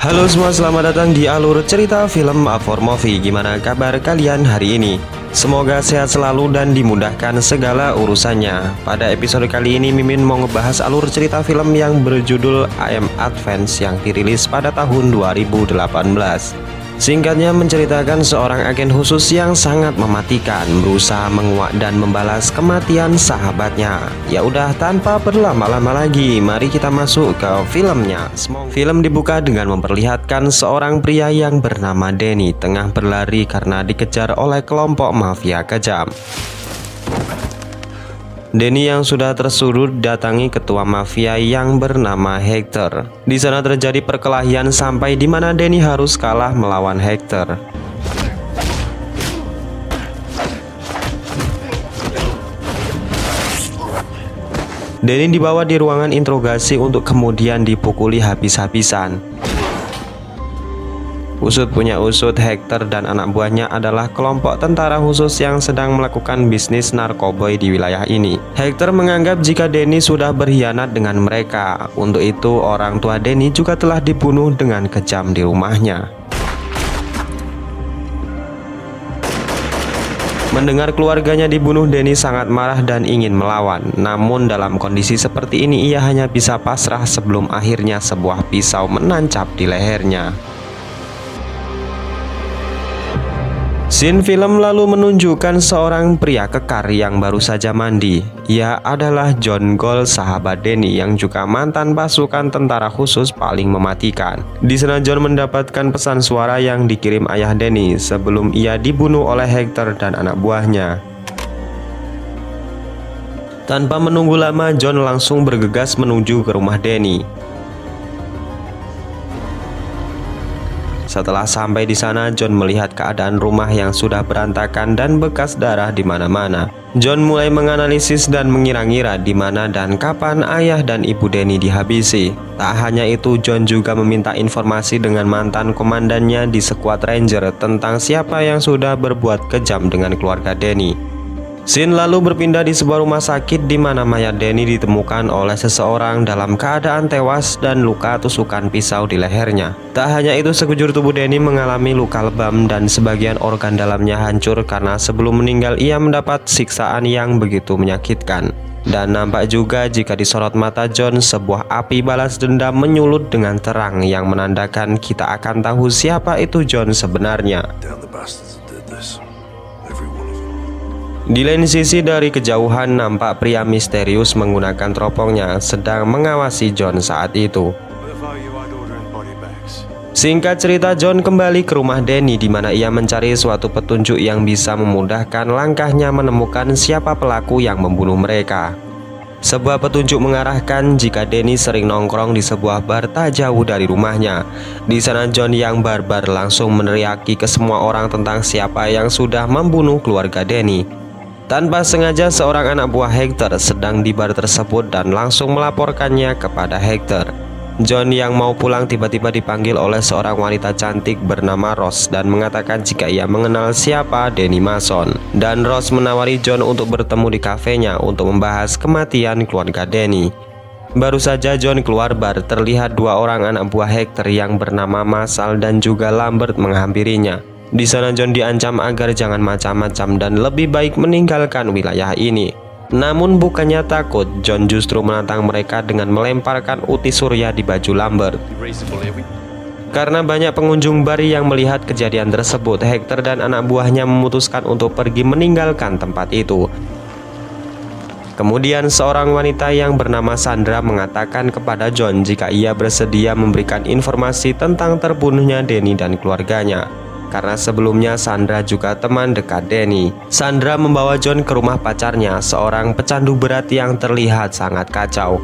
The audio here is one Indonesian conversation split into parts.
Halo semua, selamat datang di alur cerita film A For Movie. Gimana kabar kalian hari ini? Semoga sehat selalu dan dimudahkan segala urusannya. Pada episode kali ini Mimin mau ngebahas alur cerita film yang berjudul I Am Advance yang dirilis pada tahun 2018. Singkatnya menceritakan seorang agen khusus yang sangat mematikan berusaha menguak dan membalas kematian sahabatnya. Ya udah, tanpa berlama-lama lagi, mari kita masuk ke filmnya. Film dibuka dengan memperlihatkan seorang pria yang bernama Denny tengah berlari karena dikejar oleh kelompok mafia kejam. Denny yang sudah tersudut datangi ketua mafia yang bernama Hector. Di sana terjadi perkelahian sampai di mana Denny harus kalah melawan Hector. Denny dibawa di ruangan interogasi untuk kemudian dipukuli habis-habisan. Usut punya usut, Hector dan anak buahnya adalah kelompok tentara khusus yang sedang melakukan bisnis narkoboy di wilayah ini. Hector menganggap jika Denny sudah berkhianat dengan mereka. Untuk itu, orang tua Denny juga telah dibunuh dengan kejam di rumahnya. Mendengar keluarganya dibunuh, Denny sangat marah dan ingin melawan. Namun dalam kondisi seperti ini ia hanya bisa pasrah sebelum akhirnya sebuah pisau menancap di lehernya. Scene film lalu menunjukkan seorang pria kekar yang baru saja mandi. Ia adalah John Gold, sahabat Denny yang juga mantan pasukan tentara khusus paling mematikan. Di sana John mendapatkan pesan suara yang dikirim ayah Denny sebelum ia dibunuh oleh Hector dan anak buahnya. Tanpa menunggu lama, John langsung bergegas menuju ke rumah Denny. Setelah sampai di sana, John melihat keadaan rumah yang sudah berantakan dan bekas darah di mana-mana. John mulai menganalisis dan mengira-ngira di mana dan kapan ayah dan ibu Denny dihabisi. Tak hanya itu, John juga meminta informasi dengan mantan komandannya di Squad Ranger tentang siapa yang sudah berbuat kejam dengan keluarga Denny. Scene lalu berpindah di sebuah rumah sakit di mana mayat Denny ditemukan oleh seseorang dalam keadaan tewas dan luka tusukan pisau di lehernya. Tak hanya itu, sekujur tubuh Denny mengalami luka lebam dan sebagian organ dalamnya hancur karena sebelum meninggal ia mendapat siksaan yang begitu menyakitkan. Dan nampak juga jika disorot mata John, sebuah api balas dendam menyulut dengan terang yang menandakan kita akan tahu siapa itu John sebenarnya. Di lain sisi, dari kejauhan nampak pria misterius menggunakan teropongnya sedang mengawasi John saat itu. Singkat cerita, John kembali ke rumah Denny di mana ia mencari suatu petunjuk yang bisa memudahkan langkahnya menemukan siapa pelaku yang membunuh mereka. Sebuah petunjuk mengarahkan jika Denny sering nongkrong di sebuah bar tak jauh dari rumahnya. Di sana John yang barbar langsung meneriaki ke semua orang tentang siapa yang sudah membunuh keluarga Denny. Tanpa sengaja seorang anak buah Hector sedang di bar tersebut dan langsung melaporkannya kepada Hector. John yang mau pulang tiba-tiba dipanggil oleh seorang wanita cantik bernama Rose dan mengatakan jika ia mengenal siapa Denny Mason. Dan Rose menawari John untuk bertemu di kafenya untuk membahas kematian keluarga Denny. Baru saja John keluar bar, terlihat dua orang anak buah Hector yang bernama Marshall dan juga Lambert menghampirinya. Di sana John diancam agar jangan macam-macam dan lebih baik meninggalkan wilayah ini. Namun bukannya takut, John justru menantang mereka dengan melemparkan uti surya di baju Lambert. Karena banyak pengunjung bar yang melihat kejadian tersebut, Hector dan anak buahnya memutuskan untuk pergi meninggalkan tempat itu. Kemudian seorang wanita yang bernama Sandra mengatakan kepada John jika ia bersedia memberikan informasi tentang terbunuhnya Denny dan keluarganya. Karena sebelumnya Sandra juga teman dekat Denny. Sandra membawa John ke rumah pacarnya, seorang pecandu berat yang terlihat sangat kacau.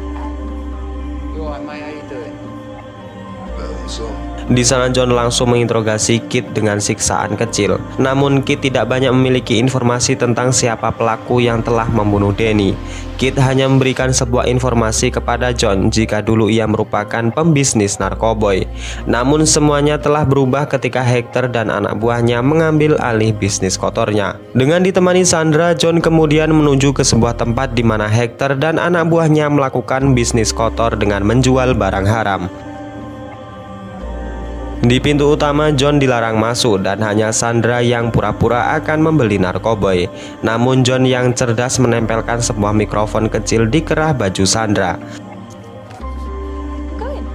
Di sana John langsung menginterogasi Kit dengan siksaan kecil. Namun Kit tidak banyak memiliki informasi tentang siapa pelaku yang telah membunuh Denny. Kit hanya memberikan sebuah informasi kepada John jika dulu ia merupakan pembisnis narkoboy. Namun semuanya telah berubah ketika Hector dan anak buahnya mengambil alih bisnis kotornya. Dengan ditemani Sandra, John kemudian menuju ke sebuah tempat di mana Hector dan anak buahnya melakukan bisnis kotor dengan menjual barang haram. Di pintu utama, John dilarang masuk dan hanya Sandra yang pura-pura akan membeli narkoboy. Namun John yang cerdas menempelkan sebuah mikrofon kecil di kerah baju Sandra.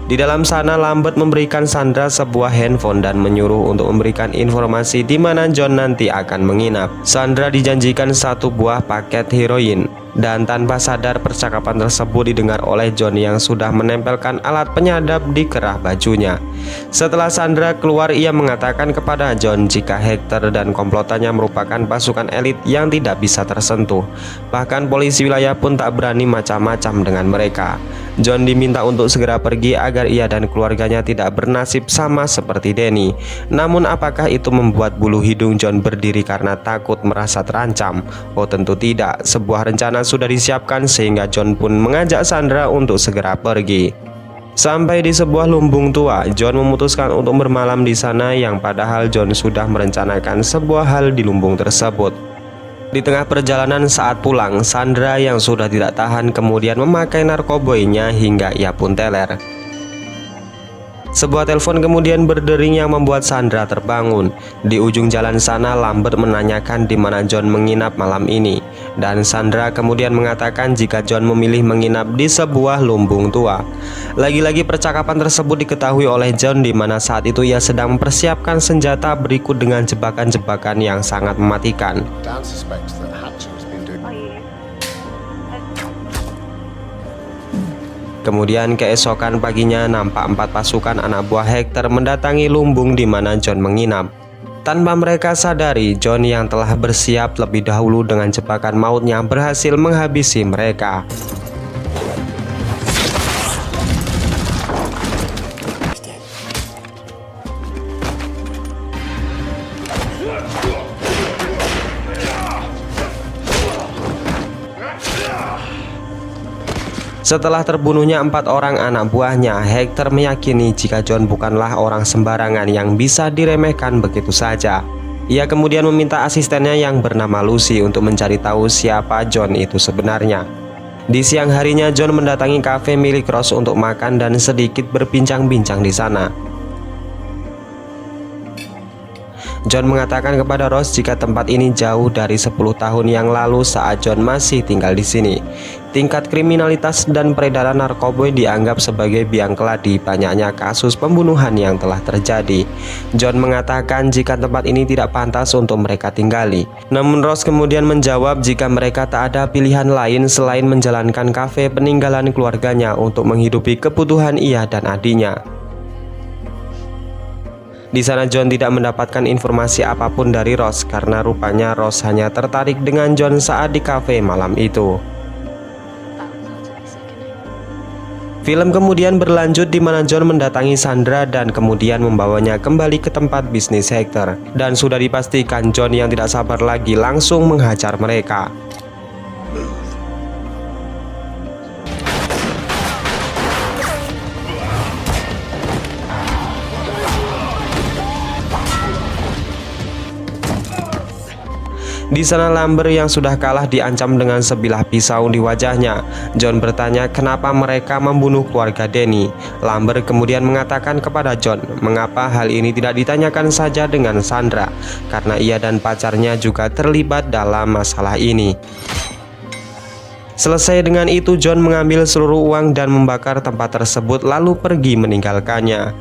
Di dalam sana, Lambert memberikan Sandra sebuah handphone dan menyuruh untuk memberikan informasi di mana John nanti akan menginap. Sandra dijanjikan satu buah paket heroin. Dan tanpa sadar percakapan tersebut didengar oleh John yang sudah menempelkan alat penyadap di kerah bajunya. Setelah Sandra keluar, ia mengatakan kepada John jika Hector dan komplotannya merupakan pasukan elit yang tidak bisa tersentuh. Bahkan polisi wilayah pun tak berani macam-macam dengan mereka. John diminta untuk segera pergi agar ia dan keluarganya tidak bernasib sama seperti Danny. Namun apakah itu membuat bulu hidung John berdiri karena takut merasa terancam? Oh tentu tidak, sebuah rencana sudah disiapkan sehingga John pun mengajak Sandra untuk segera pergi. Sampai di sebuah lumbung tua, John memutuskan untuk bermalam di sana yang padahal John sudah merencanakan sebuah hal di lumbung tersebut. Di tengah perjalanan saat pulang, Sandra yang sudah tidak tahan kemudian memakai narkoboynya hingga ia pun teler. Sebuah telepon kemudian berdering yang membuat Sandra terbangun. Di ujung jalan sana, Lambert menanyakan di mana John menginap malam ini. Dan Sandra kemudian mengatakan jika John memilih menginap di sebuah lumbung tua. Lagi-lagi percakapan tersebut diketahui oleh John di mana saat itu ia sedang mempersiapkan senjata berikut dengan jebakan-jebakan yang sangat mematikan. Kemudian keesokan paginya nampak 4 pasukan anak buah Hector mendatangi lumbung di mana John menginap. Tanpa mereka sadari, John yang telah bersiap lebih dahulu dengan jebakan mautnya berhasil menghabisi mereka. Setelah terbunuhnya 4 orang anak buahnya, Hector meyakini jika John bukanlah orang sembarangan yang bisa diremehkan begitu saja. Ia kemudian meminta asistennya yang bernama Lucy untuk mencari tahu siapa John itu sebenarnya. Di siang harinya, John mendatangi kafe milik Ross untuk makan dan sedikit berbincang-bincang di sana. John mengatakan kepada Ross jika tempat ini jauh dari 10 tahun yang lalu saat John masih tinggal di sini. Tingkat kriminalitas dan peredaran narkoba dianggap sebagai biang keladi banyaknya kasus pembunuhan yang telah terjadi. John mengatakan jika tempat ini tidak pantas untuk mereka tinggali. Namun Ross kemudian menjawab jika mereka tak ada pilihan lain selain menjalankan kafe peninggalan keluarganya untuk menghidupi kebutuhan ia dan adiknya. Di sana John tidak mendapatkan informasi apapun dari Ross karena rupanya Ross hanya tertarik dengan John saat di kafe malam itu. Film kemudian berlanjut di mana John mendatangi Sandra dan kemudian membawanya kembali ke tempat bisnis Hector. Dan sudah dipastikan John yang tidak sabar lagi langsung menghajar mereka. Di sana Lambert yang sudah kalah diancam dengan sebilah pisau di wajahnya. John bertanya kenapa mereka membunuh keluarga Danny. Lambert kemudian mengatakan kepada John mengapa hal ini tidak ditanyakan saja dengan Sandra, karena ia dan pacarnya juga terlibat dalam masalah ini. Selesai dengan itu, John mengambil seluruh uang dan membakar tempat tersebut lalu pergi meninggalkannya.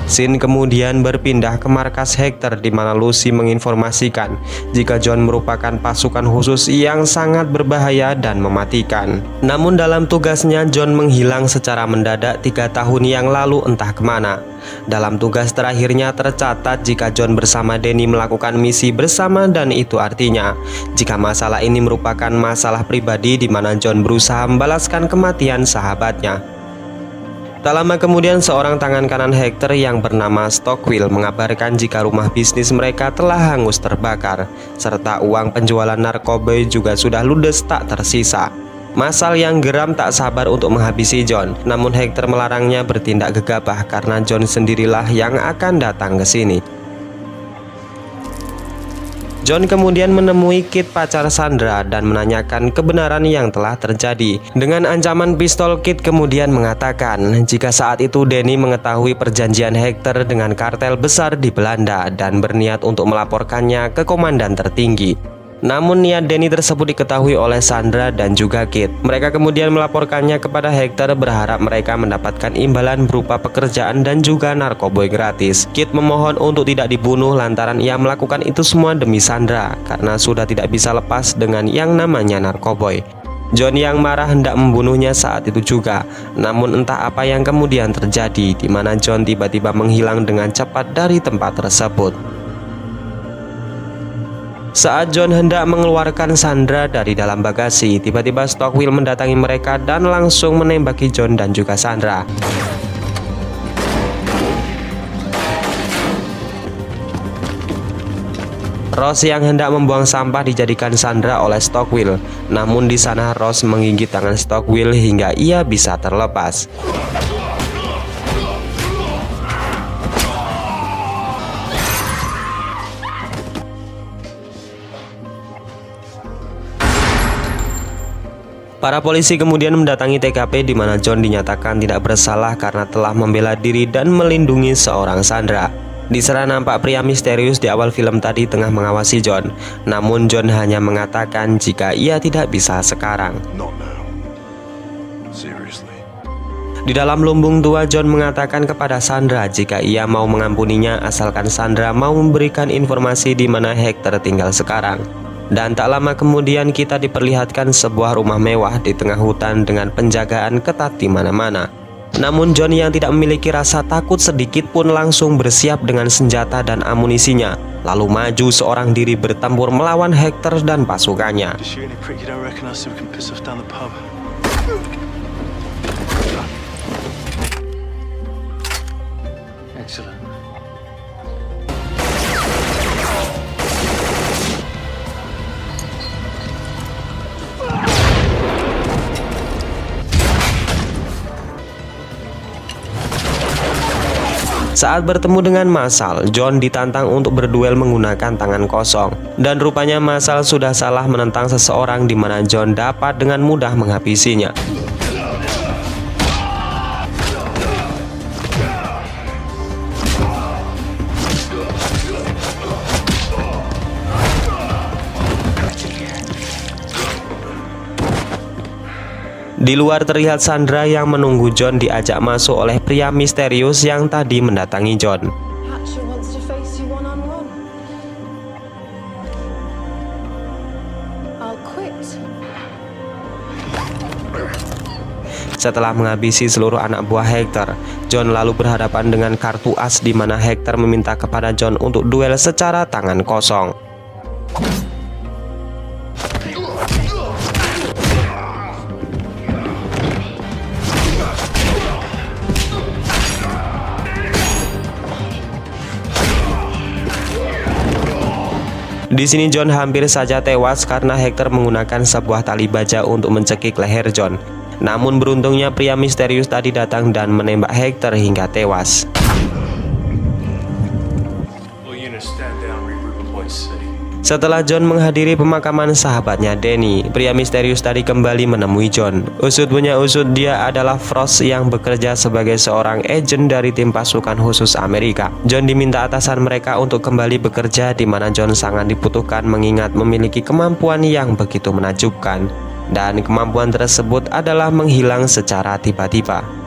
Scene kemudian berpindah ke markas Hector di mana Lucy menginformasikan jika John merupakan pasukan khusus yang sangat berbahaya dan mematikan. Namun dalam tugasnya John menghilang secara mendadak 3 tahun yang lalu entah kemana. Dalam tugas terakhirnya tercatat jika John bersama Danny melakukan misi bersama dan itu artinya jika masalah ini merupakan masalah pribadi di mana John berusaha membalaskan kematian sahabatnya. Tak lama kemudian seorang tangan kanan Hector yang bernama Stockwell mengabarkan jika rumah bisnis mereka telah hangus terbakar, serta uang penjualan narkoba juga sudah ludes tak tersisa. Masal yang geram tak sabar untuk menghabisi John, namun Hector melarangnya bertindak gegabah karena John sendirilah yang akan datang ke sini. John kemudian menemui Kit, pacar Sandra, dan menanyakan kebenaran yang telah terjadi. Dengan ancaman pistol, Kit kemudian mengatakan jika saat itu Danny mengetahui perjanjian Hector dengan kartel besar di Belanda dan berniat untuk melaporkannya ke komandan tertinggi. Namun niat Danny tersebut diketahui oleh Sandra dan juga Kit. Mereka kemudian melaporkannya kepada Hector, berharap mereka mendapatkan imbalan berupa pekerjaan dan juga narkoboy gratis. Kit memohon untuk tidak dibunuh lantaran ia melakukan itu semua demi Sandra karena sudah tidak bisa lepas dengan yang namanya narkoboy. John yang marah hendak membunuhnya saat itu juga. Namun entah apa yang kemudian terjadi, di mana John tiba-tiba menghilang dengan cepat dari tempat tersebut. Saat John hendak mengeluarkan Sandra dari dalam bagasi, tiba-tiba Stockwell mendatangi mereka dan langsung menembaki John dan juga Sandra. Ross yang hendak membuang sampah dijadikan Sandra oleh Stockwell. Namun di sana Ross menggigit tangan Stockwell hingga ia bisa terlepas. Para polisi kemudian mendatangi TKP di mana John dinyatakan tidak bersalah karena telah membela diri dan melindungi seorang Sandra. Di sana nampak pria misterius di awal film tadi tengah mengawasi John. Namun John hanya mengatakan jika ia tidak bisa sekarang. Di dalam lumbung tua, John mengatakan kepada Sandra jika ia mau mengampuninya asalkan Sandra mau memberikan informasi di mana Hector tinggal sekarang. Dan tak lama kemudian kita diperlihatkan sebuah rumah mewah di tengah hutan dengan penjagaan ketat di mana-mana. Namun John yang tidak memiliki rasa takut sedikit pun langsung bersiap dengan senjata dan amunisinya, lalu maju seorang diri bertempur melawan Hector dan pasukannya. Saat bertemu dengan Masal, John ditantang untuk berduel menggunakan tangan kosong. Dan rupanya Masal sudah salah menentang seseorang di mana John dapat dengan mudah menghabisinya. Di luar terlihat Sandra yang menunggu John diajak masuk oleh pria misterius yang tadi mendatangi John. Setelah menghabisi seluruh anak buah Hector, John lalu berhadapan dengan kartu as di mana Hector meminta kepada John untuk duel secara tangan kosong. Di sini John hampir saja tewas karena Hector menggunakan sebuah tali baja untuk mencekik leher John. Namun beruntungnya pria misterius tadi datang dan menembak Hector hingga tewas. Setelah John menghadiri pemakaman sahabatnya Danny, pria misterius tadi kembali menemui John. Usut punya usut, dia adalah Frost yang bekerja sebagai seorang agen dari tim pasukan khusus Amerika. John diminta atasan mereka untuk kembali bekerja, di mana John sangat dibutuhkan mengingat memiliki kemampuan yang begitu menakjubkan. Dan kemampuan tersebut adalah menghilang secara tiba-tiba.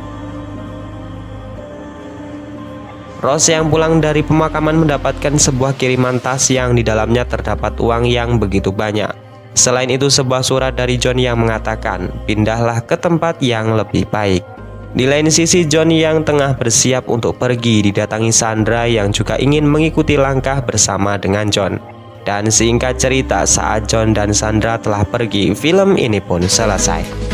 Ross yang pulang dari pemakaman mendapatkan sebuah kiriman tas yang di dalamnya terdapat uang yang begitu banyak. Selain itu sebuah surat dari John yang mengatakan, pindahlah ke tempat yang lebih baik. Di lain sisi John yang tengah bersiap untuk pergi didatangi Sandra yang juga ingin mengikuti langkah bersama dengan John. Dan singkat cerita, saat John dan Sandra telah pergi, film ini pun selesai.